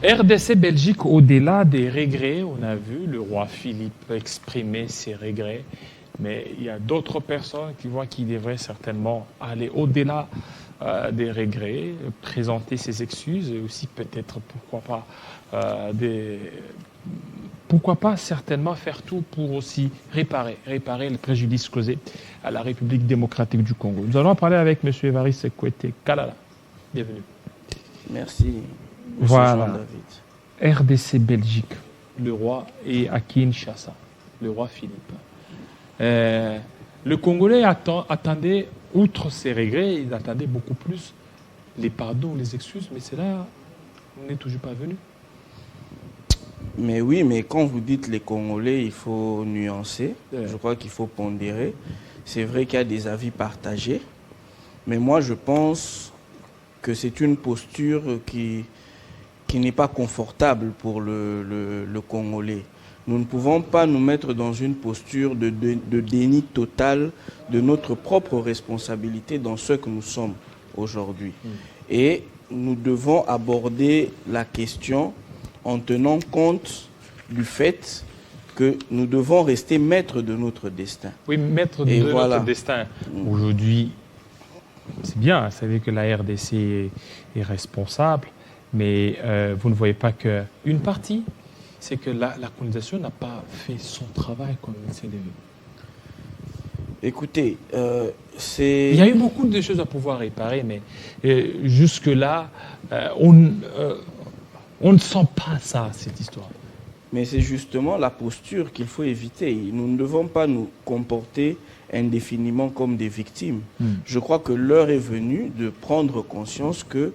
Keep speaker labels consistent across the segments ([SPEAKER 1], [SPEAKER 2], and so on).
[SPEAKER 1] RDC-Belgique, au-delà des regrets, on a vu le roi Philippe exprimer ses regrets, mais il y a d'autres personnes qui voient qu'il devrait certainement aller au-delà des regrets, présenter ses excuses et aussi peut-être, pourquoi pas certainement faire tout pour aussi réparer le préjudice causé à la République démocratique du Congo. Nous allons parler avec M. Évariste Kwete Kalala. Bienvenue.
[SPEAKER 2] Merci.
[SPEAKER 1] Voilà. RDC Belgique, le roi est à Kinshasa, le roi Philippe. Le Congolais attendait, outre ses regrets, il attendait beaucoup plus les pardons, les excuses, mais c'est là, on n'est toujours pas venu.
[SPEAKER 2] Mais oui, mais quand vous dites les Congolais, il faut nuancer. Je crois qu'il faut pondérer. C'est vrai qu'il y a des avis partagés, mais moi je pense que c'est une posture qui n'est pas confortable pour le Congolais. Nous ne pouvons pas nous mettre dans une posture de déni total de notre propre responsabilité dans ce que nous sommes aujourd'hui. Et nous devons aborder la question en tenant compte du fait que nous devons rester maîtres de notre destin.
[SPEAKER 1] Oui, maîtres de notre destin. Aujourd'hui, c'est bien, vous savez que la RDC est responsable, mais vous ne voyez pas qu'une partie, c'est que la colonisation n'a pas fait son travail comme il s'est devu.
[SPEAKER 2] Écoutez, c'est...
[SPEAKER 1] Il y a eu beaucoup de choses à pouvoir réparer, mais jusque-là, on ne sent pas ça, cette histoire.
[SPEAKER 2] Mais c'est justement la posture qu'il faut éviter. Nous ne devons pas nous comporter indéfiniment comme des victimes. Je crois que l'heure est venue de prendre conscience que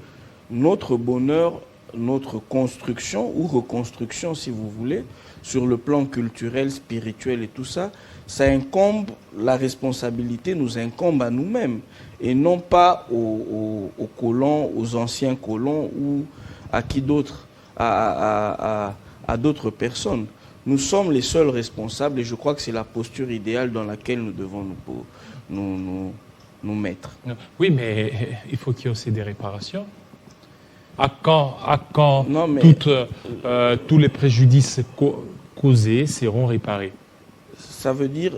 [SPEAKER 2] notre bonheur, notre construction ou reconstruction, si vous voulez, sur le plan culturel, spirituel et tout ça, ça incombe, la responsabilité nous incombe à nous-mêmes et non pas aux colons, aux anciens colons ou à qui d'autre, à d'autres personnes. Nous sommes les seuls responsables et je crois que c'est la posture idéale dans laquelle nous devons nous mettre.
[SPEAKER 1] Oui, mais il faut qu'il y ait aussi des réparations. À quand
[SPEAKER 2] non, mais,
[SPEAKER 1] tous les préjudices causés seront réparés?
[SPEAKER 2] Ça veut dire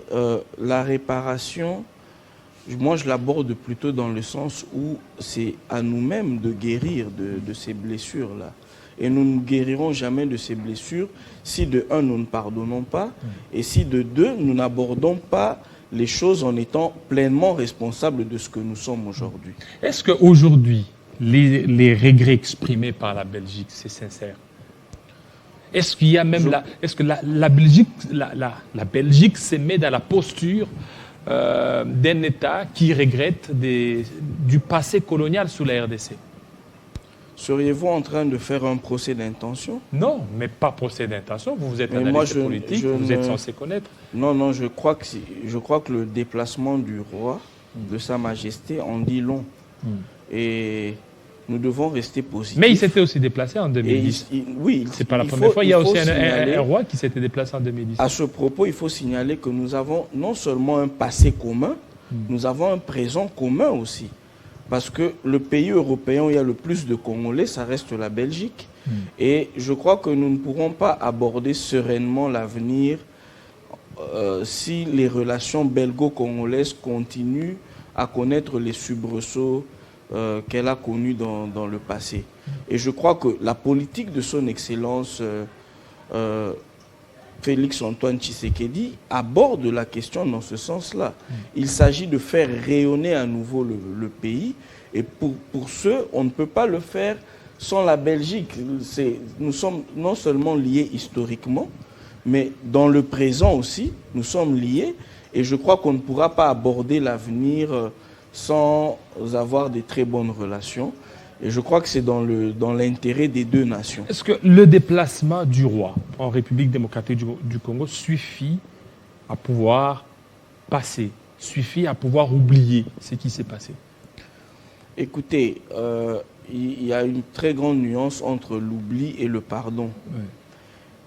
[SPEAKER 2] la réparation, moi je l'aborde plutôt dans le sens où c'est à nous-mêmes de guérir de ces blessures-là. Et nous ne guérirons jamais de ces blessures si de un, nous ne pardonnons pas, et si de deux, nous n'abordons pas les choses en étant pleinement responsables de ce que nous sommes aujourd'hui.
[SPEAKER 1] Est-ce qu'aujourd'hui, les regrets exprimés par la Belgique, c'est sincère? Est-ce qu'il y a même est-ce que la Belgique se met dans la posture d'un État qui regrette du passé colonial sous la RDC?
[SPEAKER 2] Seriez-vous en train de faire un procès d'intention?
[SPEAKER 1] Non, mais pas procès d'intention. Vous êtes analyste politique, vous êtes censé connaître.
[SPEAKER 2] Non, je crois que le déplacement du roi, de Sa Majesté, en dit long. Et nous devons rester positifs.
[SPEAKER 1] Mais il s'était aussi déplacé en 2010.
[SPEAKER 2] Oui,
[SPEAKER 1] c'est pas la première fois. Il y a aussi un roi qui s'était déplacé en 2010.
[SPEAKER 2] À ce propos, il faut signaler que nous avons non seulement un passé commun, nous avons un présent commun aussi. Parce que le pays européen où il y a le plus de Congolais, ça reste la Belgique. Et je crois que nous ne pourrons pas aborder sereinement l'avenir si les relations belgo-congolaises continuent à connaître les soubresauts qu'elle a connus dans le passé. Et je crois que la politique de son Excellence Félix Antoine Tshisekedi aborde la question dans ce sens-là. Il s'agit de faire rayonner à nouveau le pays. Et pour ce, on ne peut pas le faire sans la Belgique. Nous sommes non seulement liés historiquement, mais dans le présent aussi, nous sommes liés. Et je crois qu'on ne pourra pas aborder l'avenir sans avoir de très bonnes relations. Et je crois que c'est dans l'intérêt des deux nations.
[SPEAKER 1] Est-ce que le déplacement du roi en République démocratique du Congo suffit à pouvoir passer, suffit à pouvoir oublier ce qui s'est passé?
[SPEAKER 2] Écoutez, il y a une très grande nuance entre l'oubli et le pardon. Oui.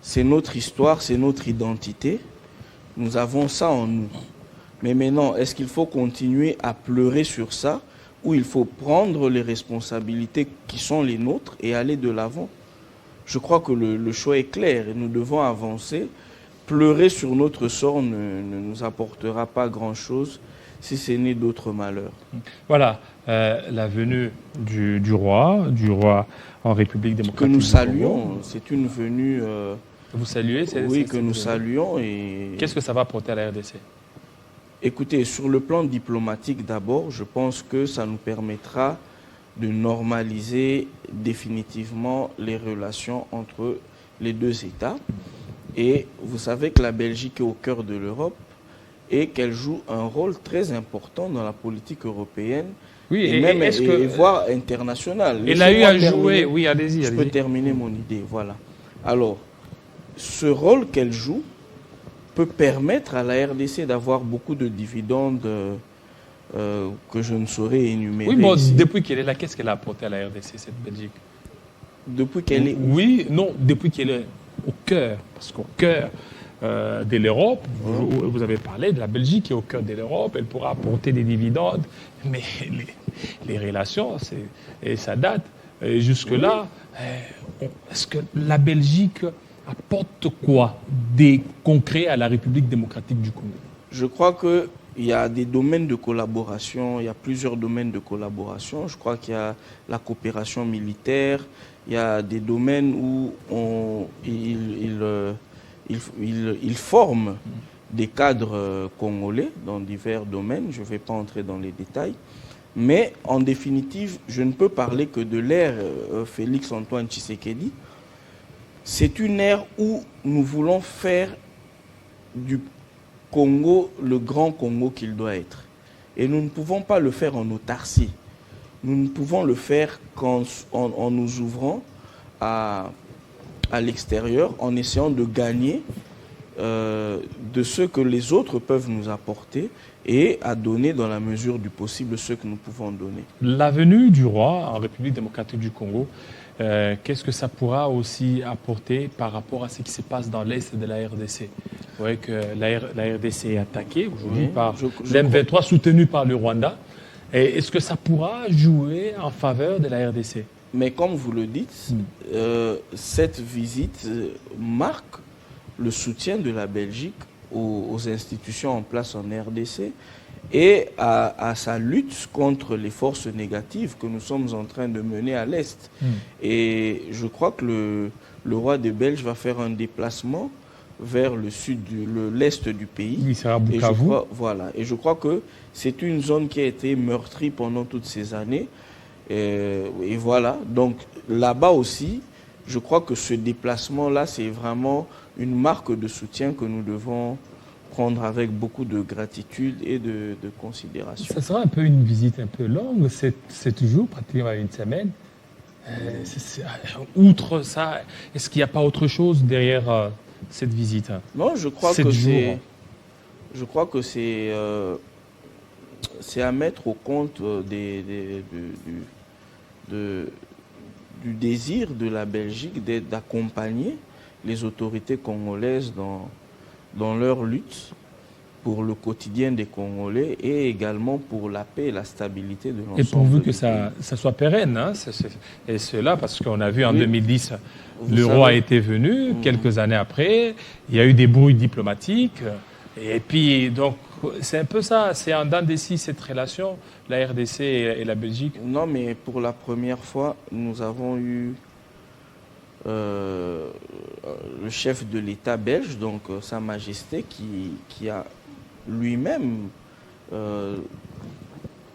[SPEAKER 2] C'est notre histoire, c'est notre identité. Nous avons ça en nous. Mais maintenant, est-ce qu'il faut continuer à pleurer sur ça ou il faut prendre les responsabilités qui sont les nôtres et aller de l'avant? je crois que le choix est clair et nous devons avancer. Pleurer sur notre sort ne nous apportera pas grand-chose si ce n'est d'autres malheurs.
[SPEAKER 1] Voilà, la venue du roi en République démocratique
[SPEAKER 2] Que nous
[SPEAKER 1] du Congo.
[SPEAKER 2] saluons, c'est une venue
[SPEAKER 1] Vous saluez
[SPEAKER 2] oui, que nous
[SPEAKER 1] venue.
[SPEAKER 2] saluons. Et
[SPEAKER 1] Qu'est-ce que ça va apporter à la RDC?
[SPEAKER 2] écoutez, sur le plan diplomatique d'abord, je pense que ça nous permettra de normaliser définitivement les relations entre les deux États. Et vous savez que la Belgique est au cœur de l'Europe et qu'elle joue un rôle très important dans la politique européenne
[SPEAKER 1] Oui,
[SPEAKER 2] et même voire internationale.
[SPEAKER 1] Elle a eu à
[SPEAKER 2] Laissez-moi
[SPEAKER 1] jouer,
[SPEAKER 2] terminer.
[SPEAKER 1] oui, allez-y.
[SPEAKER 2] Je peux terminer mon idée, voilà. Alors, ce rôle qu'elle joue peut permettre à la RDC d'avoir beaucoup de dividendes que je ne saurais énumérer.
[SPEAKER 1] Oui, bon,
[SPEAKER 2] ici.
[SPEAKER 1] depuis qu'elle est là, qu'est-ce qu'elle a apporté à la RDC, cette Belgique?
[SPEAKER 2] Depuis qu'elle est où?
[SPEAKER 1] Oui, non, depuis qu'elle est au cœur, parce qu'au cœur de l'Europe, vous avez parlé de la Belgique qui est au cœur de l'Europe, elle pourra apporter des dividendes, mais les relations, ça date. Jusque-là, est-ce que la Belgique apporte quoi des concrets à la République démocratique du Congo?
[SPEAKER 2] Je crois qu'il y a des domaines de collaboration, il y a plusieurs domaines de collaboration. Je crois qu'il y a la coopération militaire, il y a des domaines où il forme des cadres congolais dans divers domaines. Je ne vais pas entrer dans les détails. Mais en définitive, je ne peux parler que de l'ère Félix-Antoine Tshisekedi. C'est une ère où nous voulons faire du Congo le grand Congo qu'il doit être. Et nous ne pouvons pas le faire en autarcie. Nous ne pouvons le faire en nous ouvrant à l'extérieur, en essayant de gagner de ce que les autres peuvent nous apporter et à donner dans la mesure du possible ce que nous pouvons donner.
[SPEAKER 1] La venue du roi en République démocratique du Congo, qu'est-ce que ça pourra aussi apporter par rapport à ce qui se passe dans l'Est de la RDC? Vous voyez que la RDC est attaquée aujourd'hui par l'M23 soutenu par le Rwanda. Est-ce que ça pourra jouer en faveur de la RDC?
[SPEAKER 2] Mais comme vous le dites, cette visite marque le soutien de la Belgique aux institutions en place en RDC et à sa lutte contre les forces négatives que nous sommes en train de mener à l'Est. Et je crois que le roi des Belges va faire un déplacement vers le sud, l'est du pays.
[SPEAKER 1] Il sera à Bukavu.
[SPEAKER 2] Et je crois que c'est une zone qui a été meurtrie pendant toutes ces années. Et voilà, donc là-bas aussi, je crois que ce déplacement-là, c'est vraiment une marque de soutien que nous devons prendre avec beaucoup de gratitude et de considération.
[SPEAKER 1] Ça sera un peu une visite un peu longue, 7 jours, pratiquement une semaine. Outre ça, est-ce qu'il n'y a pas autre chose derrière cette visite?
[SPEAKER 2] Non, je crois que c'est à mettre au compte du désir de la Belgique d'accompagner les autorités congolaises dans leur lutte pour le quotidien des Congolais et également pour la paix et la stabilité de l'ensemble.
[SPEAKER 1] Et pourvu que ça soit pérenne, hein, et cela parce qu'on a vu en 2010, le roi était venu, quelques années après, il y a eu des brouilles diplomatiques, et puis donc c'est un peu ça, c'est en dents des scies cette relation, la RDC et la Belgique.
[SPEAKER 2] Non, mais pour la première fois, nous avons eu le chef de l'État belge, donc Sa Majesté, qui a lui-même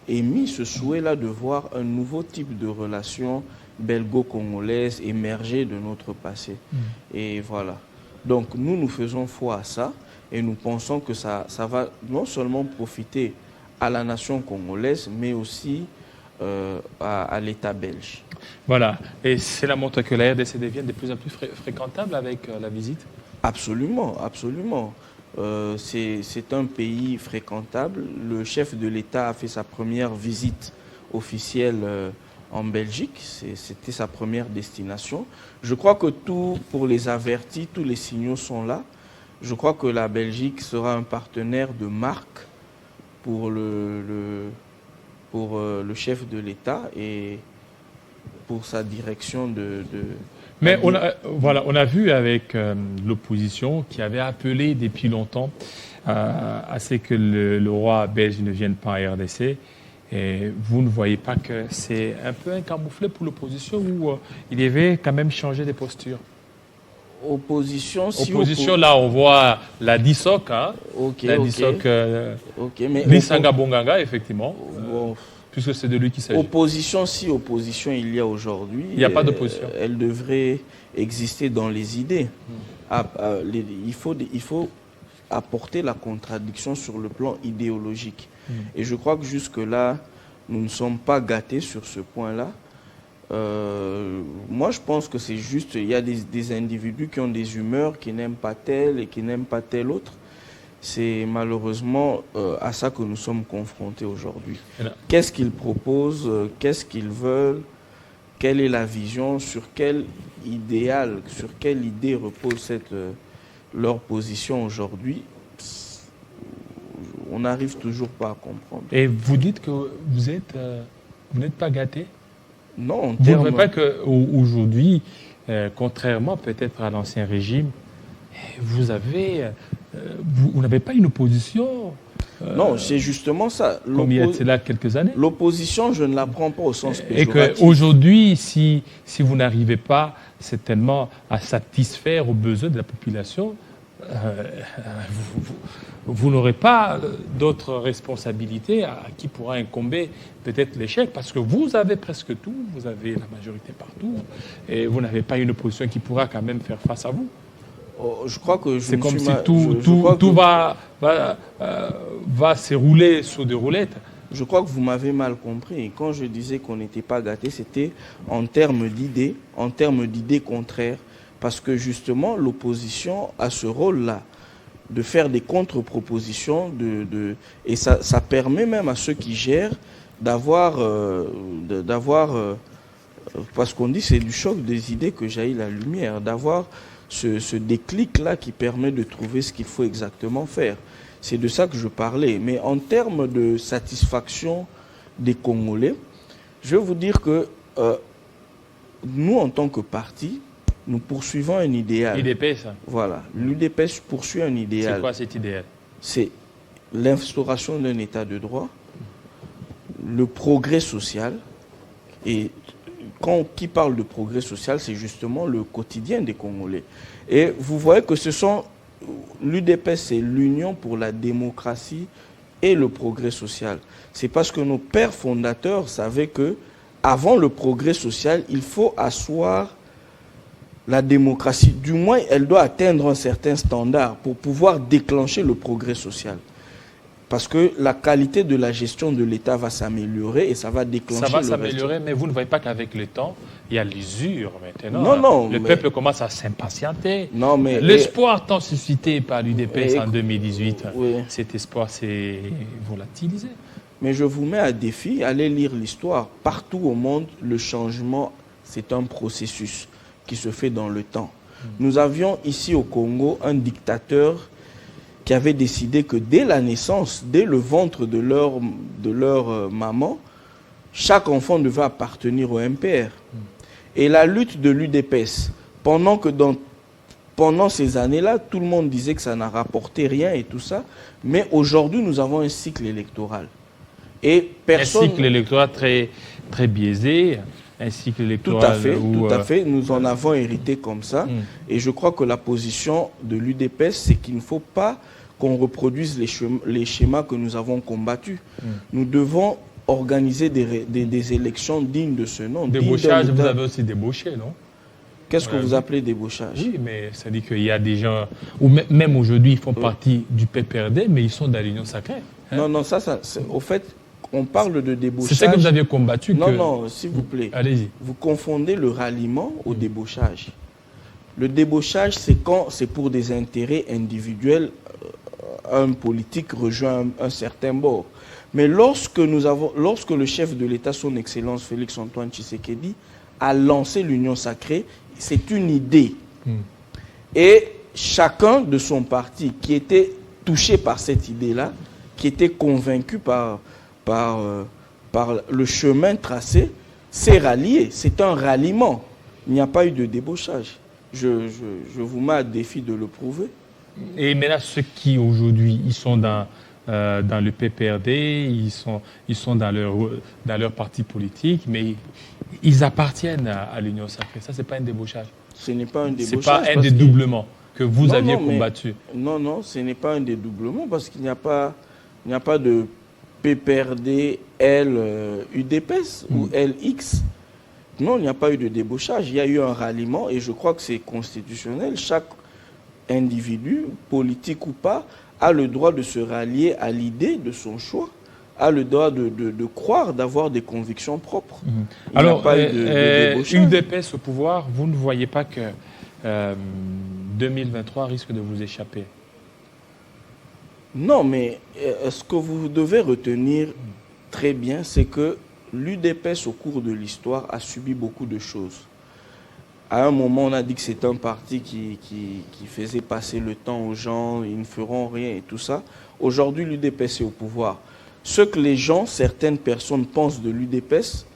[SPEAKER 2] émis ce souhait-là de voir un nouveau type de relation belgo-congolaise émerger de notre passé. Et voilà. Donc nous faisons foi à ça et nous pensons que ça va non seulement profiter à la nation congolaise, mais aussi à l'État belge.
[SPEAKER 1] Voilà. Et c'est la montre que la RDC devient de plus en plus fréquentable avec la visite?
[SPEAKER 2] Absolument, absolument. C'est un pays fréquentable. Le chef de l'État a fait sa première visite officielle en Belgique. C'était sa première destination. Je crois que pour les avertis, tous les signaux sont là. Je crois que la Belgique sera un partenaire de marque pour le chef de l'État et pour sa direction
[SPEAKER 1] Mais on a vu avec l'opposition qui avait appelé depuis longtemps à ce que le roi belge ne vienne pas en RDC. Et vous ne voyez pas que c'est un peu un camouflet pour l'opposition ou il y avait quand même changé de posture?
[SPEAKER 2] Opposition,
[SPEAKER 1] là, on voit la DISOC, hein? La DISOC, Lissanga Bonganga, effectivement, puisque c'est de lui qu'il s'agit.
[SPEAKER 2] Opposition, si opposition il y a aujourd'hui,
[SPEAKER 1] il n'y a pas d'opposition.
[SPEAKER 2] Elle devrait exister dans les idées. Il faut apporter la contradiction sur le plan idéologique. Et je crois que jusque-là, nous ne sommes pas gâtés sur ce point-là. Moi, je pense que c'est juste, il y a des individus qui ont des humeurs, qui n'aiment pas tel et qui n'aiment pas tel autre. C'est malheureusement à ça que nous sommes confrontés aujourd'hui. Qu'est-ce qu'ils proposent? Qu'est-ce qu'ils veulent? Quelle est la vision? Sur quel idéal, sur quelle idée repose leur position aujourd'hui? On n'arrive toujours pas à comprendre.
[SPEAKER 1] Et vous dites que vous n'êtes pas gâté?
[SPEAKER 2] Non,
[SPEAKER 1] vous ne trouvez pas qu'aujourd'hui, contrairement peut-être à l'ancien régime, vous n'avez pas une opposition?
[SPEAKER 2] Non, c'est justement ça.
[SPEAKER 1] Comme il y a de cela quelques années.
[SPEAKER 2] L'opposition, je ne la prends pas au sens péjoratif.
[SPEAKER 1] Et qu'aujourd'hui, si vous n'arrivez pas certainement à satisfaire aux besoins de la population, vous n'aurez pas d'autres responsabilités à qui pourra incomber peut-être l'échec, parce que vous avez presque tout, vous avez la majorité partout, et vous n'avez pas une opposition qui pourra quand même faire face à vous.
[SPEAKER 2] Je crois que
[SPEAKER 1] c'est comme si tout va se rouler sur des roulettes.
[SPEAKER 2] Je crois que vous m'avez mal compris. Quand je disais qu'on n'était pas gâté, c'était en termes d'idées contraires. Parce que justement, l'opposition a ce rôle-là, de faire des contre-propositions, et ça permet même à ceux qui gèrent d'avoir, parce qu'on dit c'est du choc des idées que jaillit la lumière, d'avoir ce déclic-là qui permet de trouver ce qu'il faut exactement faire. C'est de ça que je parlais. Mais en termes de satisfaction des Congolais, je vais vous dire que nous, en tant que parti, nous poursuivons un idéal.
[SPEAKER 1] L'UDPS.
[SPEAKER 2] Voilà. L'UDPS poursuit un idéal.
[SPEAKER 1] C'est quoi cet idéal?
[SPEAKER 2] C'est l'instauration d'un état de droit, le progrès social. Et qui parle de progrès social, c'est justement le quotidien des Congolais. Et vous voyez que l'UDPS, c'est l'Union pour la démocratie et le progrès social. C'est parce que nos pères fondateurs savaient que avant le progrès social, il faut asseoir la démocratie. Du moins, elle doit atteindre un certain standard pour pouvoir déclencher le progrès social. Parce que la qualité de la gestion de l'État va s'améliorer et ça va déclencher.
[SPEAKER 1] Ça va s'améliorer, mais vous ne voyez pas qu'avec le temps, il y a l'usure maintenant.
[SPEAKER 2] Non,
[SPEAKER 1] le peuple commence à s'impatienter.
[SPEAKER 2] Non, mais
[SPEAKER 1] l'espoir tant suscité par l'UDPS en 2018,
[SPEAKER 2] oui.
[SPEAKER 1] Cet espoir s'est volatilisé.
[SPEAKER 2] Mais je vous mets à défi, allez lire l'histoire. Partout au monde, le changement, c'est un processus qui se fait dans le temps. Nous avions ici au Congo un dictateur qui avait décidé que dès la naissance, dès le ventre de leur maman, chaque enfant devait appartenir au MPR. Et la lutte de l'UDPS, pendant ces années-là, tout le monde disait que ça n'a rapporté rien et tout ça, mais aujourd'hui, nous avons un cycle électoral. Et personne...
[SPEAKER 1] Un cycle électoral très, très biaisé, un cycle électoral...
[SPEAKER 2] Tout à fait, nous en avons hérité comme ça. Et je crois que la position de l'UDPS, c'est qu'il ne faut pas qu'on reproduise les schémas que nous avons combattus. Nous devons organiser des élections dignes de ce nom.
[SPEAKER 1] Débauchage, vous avez aussi débauché, non?
[SPEAKER 2] Qu'est-ce que vous appelez débauchage?
[SPEAKER 1] Oui, mais ça dit qu'il y a des gens, ou même aujourd'hui, ils font partie du PPRD, mais ils sont dans l'Union sacrée.
[SPEAKER 2] Hein? Non, au fait, on parle de débauchage.
[SPEAKER 1] C'est ça que vous aviez combattu.
[SPEAKER 2] Non, s'il vous plaît.
[SPEAKER 1] Allez-y.
[SPEAKER 2] Vous confondez le ralliement au débauchage. Le débauchage, c'est quand c'est pour des intérêts individuels, un politique rejoint un certain bord. Mais lorsque le chef de l'État, son Excellence Félix-Antoine Tshisekedi, a lancé l'Union sacrée, c'est une idée. Et chacun de son parti qui était touché par cette idée-là, qui était convaincu par le chemin tracé, s'est rallié. C'est un ralliement. Il n'y a pas eu de débauchage. Je vous mets à défi de le prouver.
[SPEAKER 1] Et maintenant, ceux qui aujourd'hui, ils sont dans le PPRD, ils sont dans leur parti politique, mais ils appartiennent à l'Union sacrée. Ça, c'est pas un débauchage.
[SPEAKER 2] Ce n'est pas un débauchage.
[SPEAKER 1] C'est pas un dédoublement que vous aviez combattu.
[SPEAKER 2] Non, ce n'est pas un dédoublement parce qu'il n'y a pas de PPRD L UDPS ou LX. Non, il n'y a pas eu de débauchage. Il y a eu un ralliement et je crois que c'est constitutionnel. Chaque individu, politique ou pas, a le droit de se rallier à l'idée de son choix, a le droit de croire, d'avoir des convictions propres.
[SPEAKER 1] Alors, UDPS au pouvoir, vous ne voyez pas que 2023 risque de vous échapper?
[SPEAKER 2] Non, mais ce que vous devez retenir très bien, c'est que l'UDPS, au cours de l'histoire, a subi beaucoup de choses. À un moment, on a dit que c'est un parti qui faisait passer le temps aux gens, ils ne feront rien et tout ça. Aujourd'hui, l'UDPS est au pouvoir. Ce que les gens, certaines personnes pensent de l'UDPS,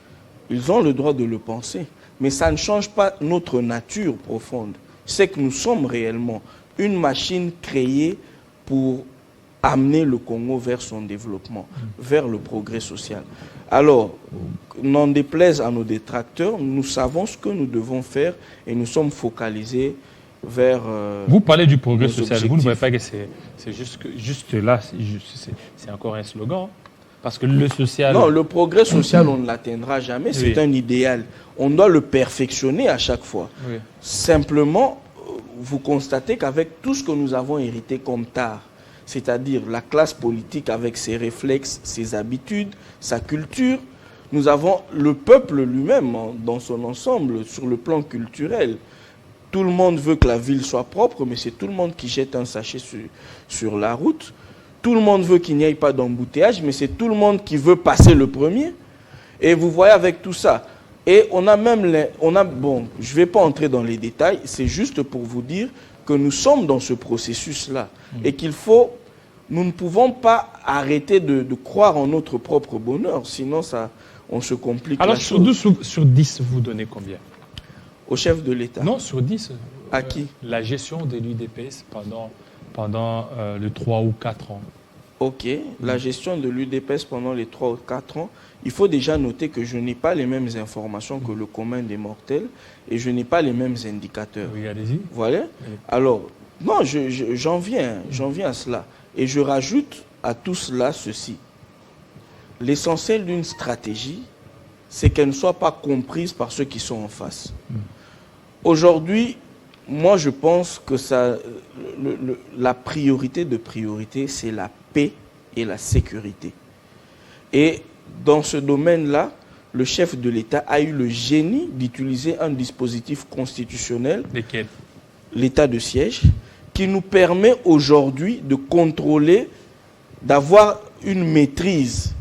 [SPEAKER 2] ils ont le droit de le penser. Mais ça ne change pas notre nature profonde. C'est que nous sommes réellement une machine créée pour amener le Congo vers son développement, vers le progrès social. Alors, n'en déplaise à nos détracteurs, nous savons ce que nous devons faire et nous sommes focalisés vers...
[SPEAKER 1] vous parlez du progrès social, vous ne voyez pas que c'est juste là, c'est encore un slogan? Parce que le social...
[SPEAKER 2] Non, le progrès social, on ne l'atteindra jamais, c'est un idéal. On doit le perfectionner à chaque fois. Oui. Simplement, vous constatez qu'avec tout ce que nous avons hérité comme tard, c'est-à-dire la classe politique avec ses réflexes, ses habitudes, sa culture. Nous avons le peuple lui-même dans son ensemble, sur le plan culturel. Tout le monde veut que la ville soit propre, mais c'est tout le monde qui jette un sachet sur la route. Tout le monde veut qu'il n'y ait pas d'embouteillage, mais c'est tout le monde qui veut passer le premier. Et vous voyez avec tout ça. Et on a même... bon, je ne vais pas entrer dans les détails, c'est juste pour vous dire que nous sommes dans ce processus-là et qu'il faut, nous ne pouvons pas arrêter de croire en notre propre bonheur, sinon ça, on se complique.
[SPEAKER 1] Alors sur 10, vous donnez combien?
[SPEAKER 2] Au chef de l'État?
[SPEAKER 1] Non, sur 10.
[SPEAKER 2] À qui?
[SPEAKER 1] La gestion de l'UDPS pendant les 3 ou 4 ans.
[SPEAKER 2] Ok, la gestion de l'UDPS pendant les 3 ou 4 ans, il faut déjà noter que je n'ai pas les mêmes informations que le commun des mortels et je n'ai pas les mêmes indicateurs.
[SPEAKER 1] Oui, allez-y.
[SPEAKER 2] Voilà. Oui. Alors, non, j'en viens à cela. Et je rajoute à tout cela ceci. L'essentiel d'une stratégie, c'est qu'elle ne soit pas comprise par ceux qui sont en face. Aujourd'hui, moi je pense que la priorité de priorité, c'est la paix et la sécurité. Et dans ce domaine-là, le chef de l'État a eu le génie d'utiliser un dispositif constitutionnel, l'état de siège, qui nous permet aujourd'hui de contrôler, d'avoir une maîtrise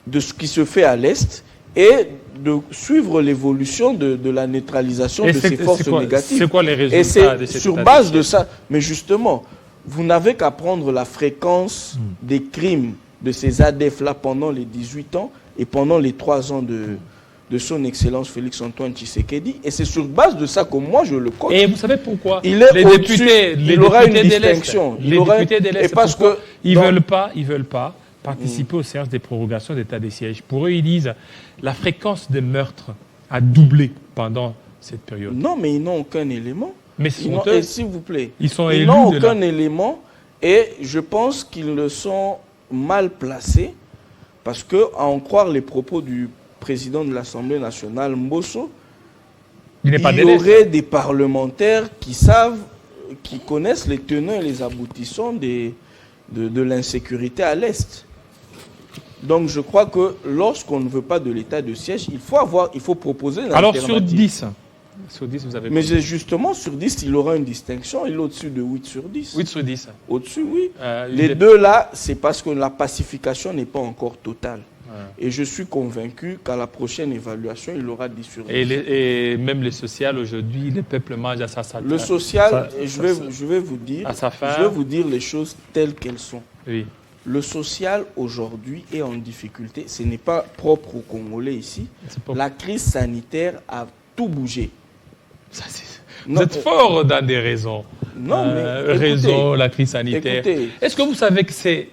[SPEAKER 2] de ce qui se fait à l'Est et de suivre l'évolution de la neutralisation de ces forces négatives.
[SPEAKER 1] C'est quoi les résultats de cette
[SPEAKER 2] sur base de ça, mais justement, vous n'avez qu'à prendre la fréquence des crimes de ces ADF-là pendant les 18 ans et pendant les 3 ans de son Excellence Félix-Antoine Tshisekedi. Et c'est sur base de ça que moi, je le cote.
[SPEAKER 1] Et vous savez pourquoi?
[SPEAKER 2] Il aura une distinction.
[SPEAKER 1] Les députés de l'Est, parce qu'ils ne veulent pas participer aux séances des prorogations d'état des sièges. Pour eux, ils disent la fréquence des meurtres a doublé pendant cette période.
[SPEAKER 2] Non, mais ils n'ont aucun élément.
[SPEAKER 1] Mais
[SPEAKER 2] s'il vous plaît,
[SPEAKER 1] ils
[SPEAKER 2] n'ont aucun élément et je pense qu'ils le sont mal placés parce que, à en croire les propos du président de l'Assemblée nationale, Mbosso, il y aurait des parlementaires qui savent, qui connaissent les tenants et les aboutissants de l'insécurité à l'Est. Donc je crois que lorsqu'on ne veut pas de l'état de siège, il faut proposer une alternative.
[SPEAKER 1] Alors sur 10, vous avez...
[SPEAKER 2] Mais justement, sur 10, il aura une distinction. Il est au-dessus de 8 sur 10.
[SPEAKER 1] 8 sur 10.
[SPEAKER 2] Au-dessus, oui. Les deux là, c'est parce que la pacification n'est pas encore totale. Et je suis convaincu qu'à la prochaine évaluation, il aura 10 sur 10.
[SPEAKER 1] Et même les sociales, aujourd'hui, les peuples mangent à sa faim.
[SPEAKER 2] Le social, je vais vous dire, je vais vous dire les choses telles qu'elles sont.
[SPEAKER 1] Oui.
[SPEAKER 2] Le social, aujourd'hui, est en difficulté. Ce n'est pas propre aux Congolais ici. La crise sanitaire a tout bouger.
[SPEAKER 1] Vous êtes fort dans des raisons.
[SPEAKER 2] Non, mais écoutez,
[SPEAKER 1] raison, la crise sanitaire.
[SPEAKER 2] Écoutez,
[SPEAKER 1] est-ce que vous savez que c'est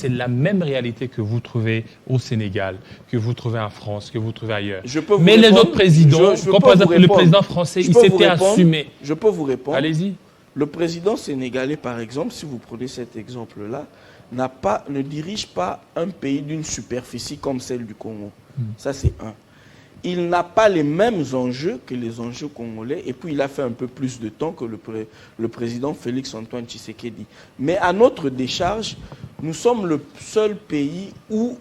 [SPEAKER 1] la même réalité que vous trouvez au Sénégal, que vous trouvez en France, que vous trouvez ailleurs? Mais les autres présidents, comme par exemple le président français, il s'était assumé.
[SPEAKER 2] Je peux vous répondre.
[SPEAKER 1] Allez-y.
[SPEAKER 2] Le président sénégalais, par exemple, si vous prenez cet exemple-là, ne dirige pas un pays d'une superficie comme celle du Congo. Ça, c'est un. Il n'a pas les mêmes enjeux que les enjeux congolais, et puis il a fait un peu plus de temps que le président Félix-Antoine Tshisekedi. Mais à notre décharge, nous sommes le seul pays où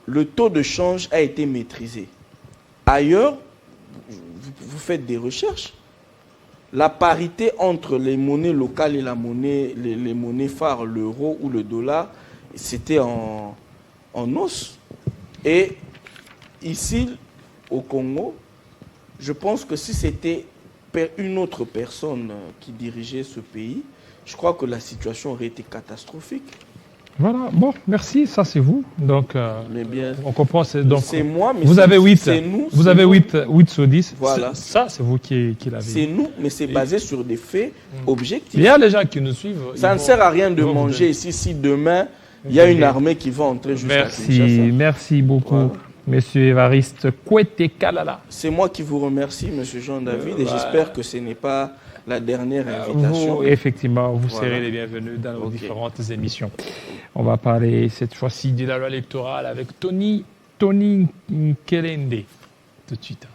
[SPEAKER 2] le taux de change a été maîtrisé. Ailleurs, vous faites des recherches. La parité entre les monnaies locales et les monnaies phares, l'euro ou le dollar, c'était en os. Et ici, au Congo, je pense que si c'était une autre personne qui dirigeait ce pays, je crois que la situation aurait été catastrophique.
[SPEAKER 1] Voilà, bon, merci, ça c'est vous. Donc,
[SPEAKER 2] mais bien,
[SPEAKER 1] on comprend. C'est
[SPEAKER 2] moi, mais
[SPEAKER 1] vous avez 8,
[SPEAKER 2] c'est nous.
[SPEAKER 1] Vous avez 8 sur 10.
[SPEAKER 2] Voilà.
[SPEAKER 1] Ça, c'est vous qui l'avez.
[SPEAKER 2] C'est nous, mais c'est basé sur des faits objectifs.
[SPEAKER 1] Il y a les gens qui nous suivent.
[SPEAKER 2] Ça ne sert à rien de manger ici si demain, il y a une armée qui va entrer jusqu'à Kinshasa.
[SPEAKER 1] Merci beaucoup. Voilà. Monsieur Évariste Kwete Kalala.
[SPEAKER 2] C'est moi qui vous remercie, Monsieur Jean-David, et j'espère que ce n'est pas la dernière invitation.
[SPEAKER 1] Effectivement, vous serez les bienvenus dans nos différentes émissions. On va parler cette fois-ci de la loi électorale avec Tony Kelende. Tout de suite.